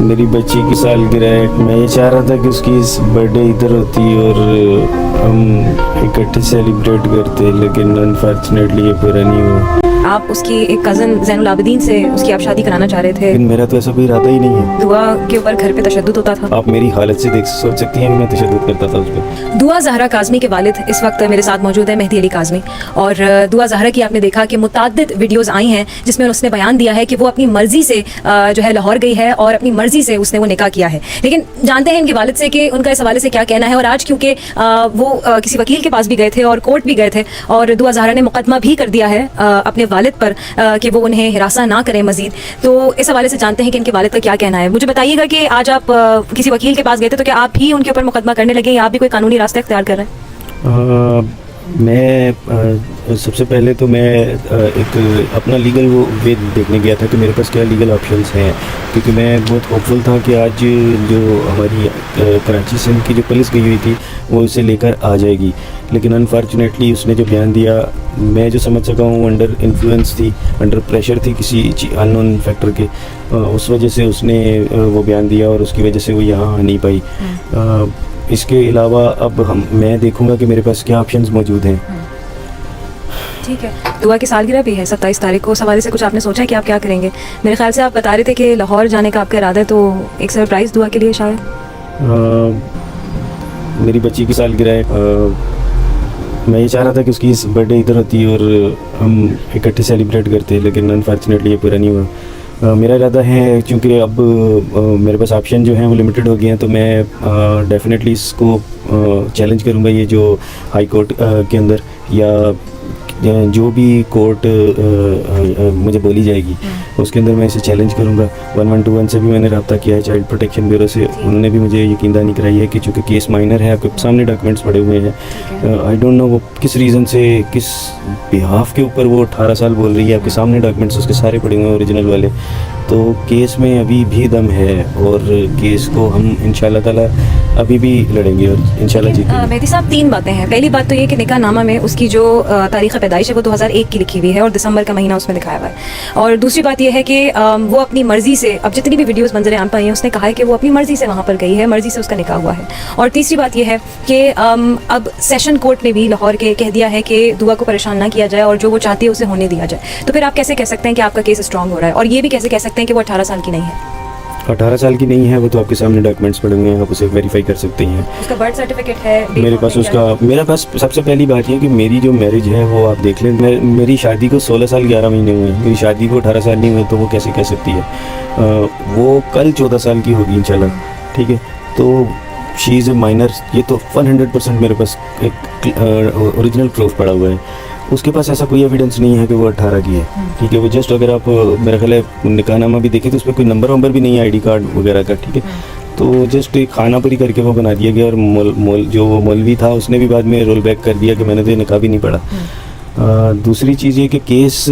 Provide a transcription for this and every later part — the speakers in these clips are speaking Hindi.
मेरी बच्ची की सालगिरह है। मैं ये चाह रहा था कि उसकी इस बर्थडे इधर होती और हम इकट्ठे सेलिब्रेट करते, लेकिन अनफॉर्चुनेटली ये पूरा नहीं हुआ। आप उसकी एक कज़न ज़ैनुल आबिदीन से उसकी आप शादी कराना चाह रहे थे, लेकिन मेरा तो ऐसा कोई इरादा ही नहीं है। दुआ के ऊपर घर पे तशद्दुद होता था। आप मेरी हालत से सोच सकती हैं कि मैं तशद्दुद करता था उस पर। दुआ ज़हरा काज़मी के वालिद इस वक्त मेरे साथ मौजूद है, मेहदी अली काज़मी। और दुआ ज़हरा की आपने देखा कि मुताद्दिद वीडियोज़ आई हैं जिसमें उसने बयान दिया है कि वो अपनी मर्ज़ी से जो है लाहौर गई है और अपनी मर्ज़ी से उसने वो निकाह किया है। लेकिन जानते हैं इनके वालिद से कि उनका इस हवाले से क्या कहना है। और आज क्योंकि वो किसी वकील के पास भी गए थे और कोर्ट भी गए थे और दुआ ज़हरा ने मुकदमा भी कर दिया है अपने वालिद पर कि वो उन्हें हिरासा ना करें मजीद, तो इस हवाले से जानते हैं कि इनके वालिद का क्या कहना है। मुझे बताइएगा कि आज आप किसी वकील के पास गए थे, तो क्या आप भी उनके ऊपर मुकदमा करने लगे या आप भी कोई कानूनी रास्ता इख्तियार कर रहे हैं? मैं सबसे पहले तो मैं एक अपना लीगल वो वे देखने गया था कि मेरे पास क्या लीगल ऑप्शंस हैं, क्योंकि मैं बहुत होपफुल था कि आज जो हमारी कराची से की जो पुलिस गई हुई थी वो उसे लेकर आ जाएगी। लेकिन अनफॉर्चुनेटली उसने जो बयान दिया, मैं जो समझ सका हूँ अंडर इन्फ्लुएंस थी, अंडर प्रेशर थी किसी अननोन फैक्टर के, उस वजह से उसने वो बयान दिया और उसकी वजह से वो यहाँ आ नहीं पाई। इसके अलावा अब मैं देखूंगा कि मेरे पास क्या ऑप्शंस मौजूद हैं। ठीक है, दुआ की सालगिरह भी है 27 तारीख को। उस हवाले से कुछ आपने सोचा है कि आप क्या करेंगे? मेरे ख्याल से आप बता रहे थे कि लाहौर जाने का आपका इरादा है, तो एक सरप्राइज़ दुआ के लिए शायद। मेरी बच्ची की सालगिरह है। मैं ये चाह रहा था कि उसकी इस बर्थडे इधर होती और हम इकट्ठे सेलिब्रेट करते, लेकिन अनफॉर्चुनेटली ये पूरा नहीं हुआ। मेरा इरादा है, क्योंकि अब मेरे पास ऑप्शन जो हैं वो लिमिटेड हो गए हैं, तो मैं डेफिनेटली इसको चैलेंज करूँगा, ये जो हाई कोर्ट के अंदर या जो भी कोर्ट मुझे बोली जाएगी उसके अंदर मैं इसे चैलेंज करूँगा। 1121 से भी मैंने रब्ता किया है, चाइल्ड प्रोटेक्शन ब्यूरो से, उन्होंने भी मुझे यकीनदहानी कराई है कि चूँकि केस माइनर है, आपके सामने डॉक्यूमेंट्स पड़े हुए हैं। आई डोंट नो वो किस रीज़न से, किस बिहाफ के ऊपर वो 18 साल बोल रही है, आपके सामने डॉक्यूमेंट्स उसके सारे पड़े हुए हैं ओरिजिनल वाले। तो केस में अभी भी दम है और केस को हम इंशाल्लाह ताला अभी भी लड़ेंगे और इंशाल्लाह जीतेंगे। मेहदी साहब, 3 बातें हैं। पहली बात तो ये कि निकाह नामा में उसकी जो तारीख़ पैदाइश है वो 2001 की लिखी हुई है और दिसंबर का महीना उसमें दिखाया हुआ है। और दूसरी बात ये है कि वो अपनी मर्ज़ी से, अब जितनी भी वीडियोस मंजर आम पाई हैं उसने कहा है कि वो अपनी मर्ज़ी से वहाँ पर गई है, मर्ज़ी से उसका निकाह हुआ है। और तीसरी बात ये है कि अब सेशन कोर्ट ने भी लाहौर के कह दिया है कि दुआ को परेशान ना किया जाए और जो वो चाहती है उसे होने दिया जाए। तो फिर आप कैसे कह सकते हैं कि आपका केस स्ट्रॉन्ग हो रहा है? और ये भी कैसे कह सकते हैं कि वो 18 साल की नहीं है? 18 साल की नहीं है, वो तो आपके सामने डॉक्यूमेंट्स पड़े हुए हैं, आप उसे वेरीफाई कर सकते हैं। उसका बर्थ सर्टिफिकेट है मेरे पास मेरे पास सबसे पहली बात ये कि मेरी जो मैरिज है वो आप देख लें, मेरी शादी को 16 साल 11 महीने हुए हैं, मेरी शादी को 18 साल नहीं हुए, तो वो कैसे कह सकती है? वो कल 14 साल की होगी इंशाल्लाह, ठीक है? तो शी इज़ ए माइनर, ये तो 100% मेरे पास एक ओरिजिनल प्रूफ पड़ा हुआ है। उसके पास ऐसा कोई एविडेंस नहीं है कि वो 18 की है, ठीक है? वो जस्ट, अगर आप मेरा ख्याल है निकाहनामा भी देखें तो उस पर कोई नंबर भी नहीं है आईडी कार्ड वगैरह का, ठीक है? तो जस्ट एक खानापुरी करके वो बना दिया गया और जो मौलवी था उसने भी बाद में रोल बैक कर दिया कि मैंने तो ये निकाह भी नहीं पढ़ा। दूसरी चीज़ ये कि केस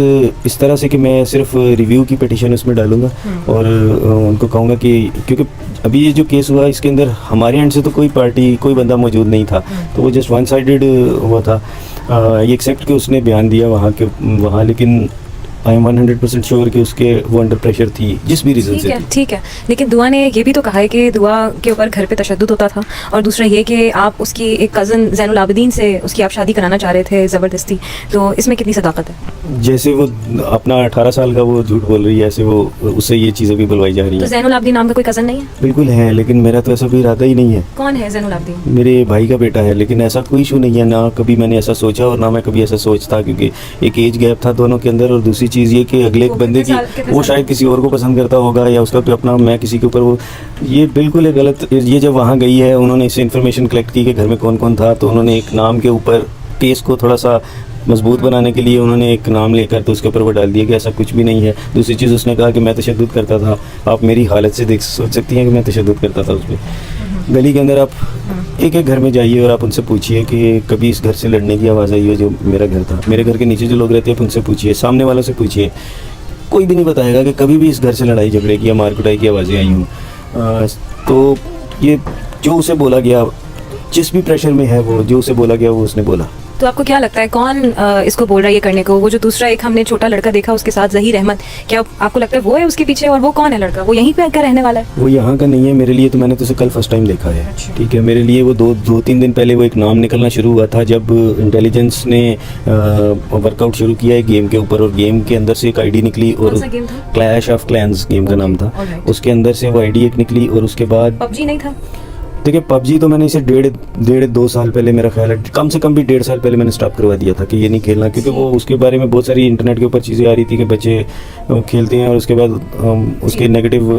इस तरह से कि मैं सिर्फ रिव्यू की पिटीशन उसमें डालूंगा और उनको कहूँगा कि, क्योंकि अभी ये जो केस हुआ इसके अंदर हमारे एंड से तो कोई पार्टी, कोई बंदा मौजूद नहीं था, तो वो जस्ट वन साइडेड वो था। ये एक्सेप्ट कि उसने बयान दिया वहाँ, लेकिन आई एम 100% श्योर कि उसके वो अंडर प्रेशर थी जिस भी रीज़न से। ठीक है, लेकिन दुआ ने ये भी तो कहा है कि दुआ के ऊपर घर पे तशद्दुद होता था, और दूसरा ये कि आप उसकी एक कज़न ज़ैनुल आबिदीन से उसकी आप शादी कराना चाह रहे थे ज़बरदस्ती, तो इसमें कितनी सदाकत है? जैसे वो अपना 18 साल का वो झूठ बोल रही है, ऐसे वो उससे ये चीज़ें भी बुलवाई जा रही तो हैं। ज़ैनुल आबिदीन नाम का कोई कज़न नहीं है? बिल्कुल है, लेकिन मेरा तो ऐसा कोई इरादा ही नहीं है। कौन है ज़ैनुल आबिदीन? मेरे भाई का बेटा है, लेकिन ऐसा कोई इशू नहीं है, ना कभी मैंने ऐसा सोचा और ना मैं कभी ऐसा सोचता, क्योंकि एक एज गैप था दोनों के अंदर। और दूसरी चीज़ ये कि अगले बंदे की वो शायद किसी और को पसंद करता होगा या उसका कोई अपना, मैं किसी के ऊपर वो, ये बिल्कुल एक गलत। ये जब वहाँ गई है, उन्होंने इससे इन्फॉर्मेशन कलेक्ट की कि घर में कौन कौन था, तो उन्होंने एक नाम के ऊपर केस को थोड़ा सा मजबूत बनाने के लिए उन्होंने एक नाम लेकर तो उसके ऊपर वो डाल दिया कि ऐसा कुछ भी नहीं है। दूसरी चीज़ उसने कहा कि मैं तशद्दुद करता था। आप मेरी हालत से सोच सकती हैं कि मैं तशद्दुद करता था उस पर। गली के अंदर आप एक घर में जाइए और आप उनसे पूछिए कि कभी इस घर से लड़ने की आवाज़ आई है, जो मेरा घर था, मेरे घर के नीचे जो लोग रहते हैं उनसे पूछिए, सामने वालों से पूछिए, कोई भी नहीं बताएगा कि कभी भी इस घर से लड़ाई झगड़े की या मार कुटाई की आवाज़ें आई हूँ। तो ये जो उसे बोला गया, जिस भी प्रेशर में है वो, जो उसे बोला गया वो उसने बोला। तो आपको क्या लगता है कौन इसको बोल रहा है ये करने को? वो जो दूसरा एक हमने छोटा लड़का देखा उसके साथ ज़हीर अहमद, क्या आपको लगता है वो है उसके पीछे? और वो कौन है लड़का? वो यहीं पे का रहने वाला है? वो यहाँ का नहीं है मेरे लिए, तो मैंने तो उसे कल फर्स्ट टाइम देखा है। अच्छा। ठीक है, मेरे लिए वो दो तीन दिन पहले वो एक नाम निकलना शुरू हुआ था जब इंटेलिजेंस ने वर्कआउट शुरू किया है गेम के ऊपर, और गेम के अंदर से एक आईडी निकली और कौन सा गेम था? क्लैश ऑफ क्लैंस गेम का नाम था। alright. उसके अंदर से वो आईडी एक निकली, और उसके बाद पबजी नहीं था? देखिए पबजी तो मैंने इसे डेढ़ 2 साल पहले, मेरा ख्याल है कम से कम भी 1.5 साल पहले मैंने स्टॉप करवा दिया था कि ये नहीं खेलना, क्योंकि वो उसके बारे में बहुत सारी इंटरनेट के ऊपर चीज़ें आ रही थी कि बच्चे खेलते हैं और उसके बाद उसके नेगेटिव,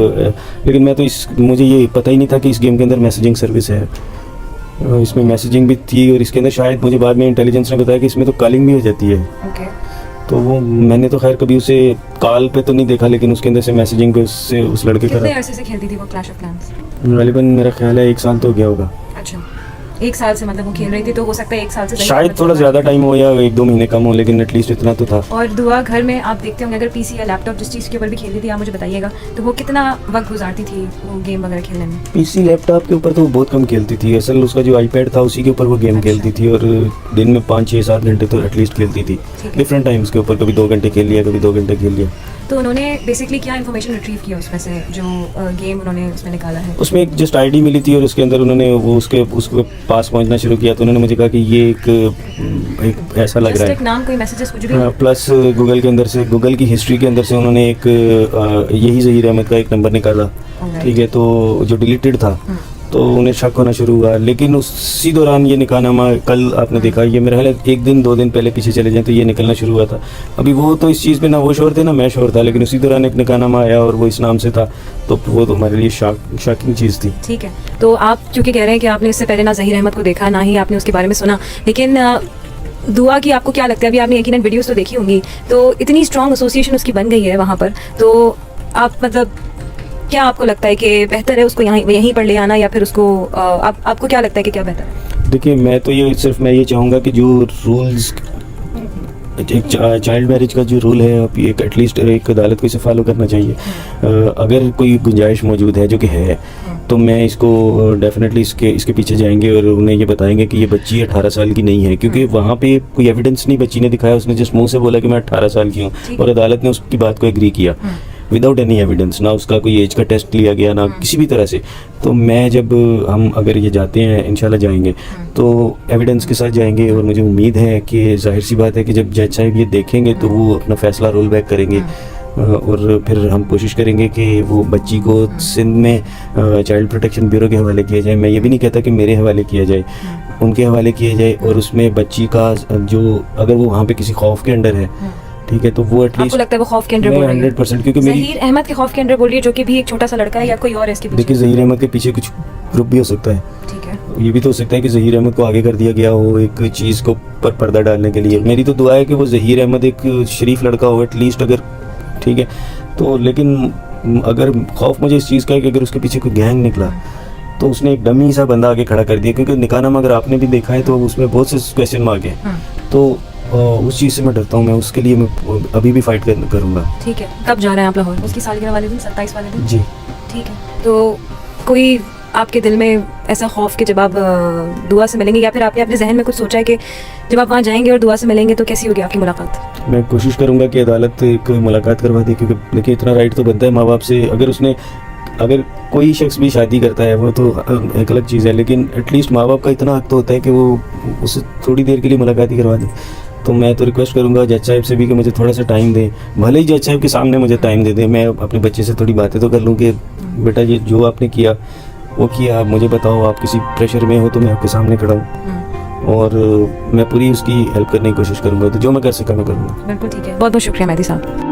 लेकिन मैं तो मुझे ये पता ही नहीं था कि इस गेम के अंदर मैसेजिंग सर्विस है। इसमें मैसेजिंग भी थी, और इसके अंदर शायद मुझे बाद में इंटेलिजेंस ने बताया कि इसमें तो कॉलिंग भी हो जाती है। ओके। तो वो मैंने तो खैर कभी उसे कॉल पे तो नहीं देखा, लेकिन उसके अंदर से मैसेजिंग पे उससे उस लड़के कितने का अरसे से खेलती थी वो क्लैश ऑफ क्लैंस? गालिबन मेरा ख्याल है 1 साल तो हो गया होगा। अच्छा, 1 साल से मतलब वो खेल रही थी, तो हो सकता है 1 साल से ज़हीर शायद अहमद थोड़ा को- ज़्यादा टाइम हो या 1-2 महीने कम हो, लेकिन एटलीस्ट इतना तो था। और दुआ घर में आप देखते होंगे, अगर पीसी या लैपटॉप जिस चीज़ के ऊपर भी खेलती थी आप मुझे बताइएगा, तो वो कितना वक्त गुजारती थी वो गेम वगैरह खेलने में? पीसी लैपटॉप के ऊपर तो वो बहुत कम खेलती थी, असल उसका जो आईपैड था उसी के ऊपर वो गेम अच्छा। खेलती थी, और दिन में 5-6-7 घंटे तो एटलीस्ट खेलती थी। ठीक है। डिफरेंट टाइम्स के ऊपर, कभी 2 घंटे खेल लिया, कभी 2 घंटे खेल लिया। तो उन्होंने बेसिकली क्या इन्फॉर्मेशन रिट्रीव किया उसमें से, जो गेम उन्होंने उसमें निकाला है? उसमें एक जस्ट आईडी मिली थी, और उसके अंदर उन्होंने वो उसके पास पहुंचना शुरू किया, तो उन्होंने मुझे कहा कि ये एक ऐसा लग Just रहा एक है। नाम, कोई मैसेजेस कुछ भी? हाँ, प्लस गूगल के अंदर से, गूगल की हिस्ट्री के अंदर से उन्होंने एक यही ज़हीर अहमद का एक नंबर निकाला। Alright. ठीक है, तो जो डिलीटेड था, तो उन्हें शक होना शुरू हुआ, लेकिन उसी दौरान ये निकाहनामा कल आपने देखा, ये मेरा ख्याल है 1 दिन 2 दिन पहले पीछे चले जाएं तो ये निकलना शुरू हुआ था। अभी वो तो इस चीज़ पे ना वो शोर थे ना मैं शोर था, लेकिन उसी दौरान एक निकाहनामा आया और वो इस नाम से था, तो वो तो हमारे लिए शॉकिंग चीज़ थी। ठीक है, तो आप क्योंकि कह रहे हैं कि आपने इससे पहले ना ज़हीर अहमद को देखा, ना ही आपने उसके बारे में सुना, लेकिन दुआ की आपको क्या लगता है? अभी आपने यकीनन वीडियोस तो देखी होंगी, तो इतनी स्ट्रॉन्ग एसोसिएशन उसकी बन गई है वहाँ पर, तो आप मतलब क्या आपको लगता है कि बेहतर है उसको यहीं पर ले आना, या फिर उसको आपको क्या लगता है कि क्या बेहतर है? देखिए मैं तो ये चाहूँगा कि जो रूल्स, एक चाइल्ड मैरिज का जो रूल है, आप एक एटलीस्ट एक अदालत को इसे फॉलो करना चाहिए। अगर कोई गुंजाइश मौजूद है, जो कि है, तो मैं इसको डेफिनेटली इसके पीछे जाएंगे और उन्हें ये बताएंगे कि ये बच्ची 18 साल की नहीं है, क्योंकि वहाँ पे कोई एविडेंस नहीं बच्ची ने दिखाया, उसने जस्ट मुंह से बोला कि मैं 18 साल की हूँ, और अदालत ने उसकी बात को एग्री किया विदाउट एनी एविडेंस, ना उसका कोई एज का टेस्ट लिया गया, ना किसी भी तरह से। तो मैं जब हम अगर ये जाते हैं, इंशाल्लाह जाएंगे, तो एविडेंस के साथ जाएंगे, और मुझे उम्मीद है कि जाहिर सी बात है कि जब जज साहब ये देखेंगे तो वो अपना फैसला रोल बैक करेंगे, और फिर हम कोशिश करेंगे कि वो बच्ची को सिंध में चाइल्ड प्रोटेक्शन ब्यूरो के हवाले किया जाए। मैं ये भी नहीं कहता कि मेरे हवाले किया जाए, उनके हवाले किया जाए, और उसमें बच्ची का जो, अगर वो वहाँ पे किसी खौफ के अंडर है, ठीक है, तो वो आपको एटलीस्ट लगता है वो खौफ के अंडर बोल रही है? 100%, क्योंकि मेरी, ज़हीर अहमद के खौफ के अंडर बोल रही है, जो कि भी एक छोटा सा लड़का है, या कोई और है इसके पीछे? देखिए ज़हीर अहमद के पीछे कुछ ग्रुप भी हो सकता है। ठीक है। ये भी तो हो सकता है कि ज़हीर अहमद को आगे कर दिया गया हो एक चीज़ को पर पर्दा डालने के लिए। मेरी तो दुआ है कि वो ज़हीर अहमद एक शरीफ लड़का हो एटलीस्ट, अगर ठीक है तो। लेकिन अगर खौफ मुझे इस चीज़ का है कि अगर उसके पीछे कोई गैंग निकला, तो उसने एक डमी सा बंदा आगे खड़ा कर दिया, क्योंकि निकाहनामा अगर आपने भी देखा है तो उसमें बहुत से क्वेश्चन मार्क हैं, तो उस चीज़ से मैं डरता हूँ। मैं उसके लिए मैं अभी भी फाइट करूँगा। ठीक है, कब जा रहे हैं आप लाहौर? उसकी सालगिरह वाले दिन, 27 वाले दिन? जी। ठीक है, तो कोई आपके दिल में ऐसा खौफ कि जब आप दुआ से मिलेंगे, या फिर आपने अपने जहन में कुछ सोचा है कि जब आप वहाँ जाएंगे और दुआ से मिलेंगे तो कैसी होगी आपकी मुलाकात? मैं कोशिश करूँगा कि अदालत एक मुलाकात करवा दे, क्योंकि देखिए इतना राइट तो बनता है माँ बाप से। अगर कोई शख्स भी शादी करता है वो तो एक अलग चीज़ है, लेकिन एटलीस्ट माँ बाप का इतना हक तो होता है कि वो उसे थोड़ी देर के लिए मुलाकात ही करवा दे। तो मैं तो रिक्वेस्ट करूँगा जज साहब से भी कि मुझे थोड़ा सा टाइम दें, भले ही जज साहब के सामने मुझे टाइम दे दें, मैं अपने बच्चे से थोड़ी बातें तो कर लूँ कि बेटा ये जो आपने किया वो किया, मुझे बताओ, आप किसी प्रेशर में हो तो मैं आपके सामने खड़ा हूँ, और मैं पूरी उसकी हेल्प करने की कोशिश करूँगा, तो जो मैं कर सका मैं करूँगा। बिल्कुल ठीक है, बहुत बहुत शुक्रिया मेहदी साहब।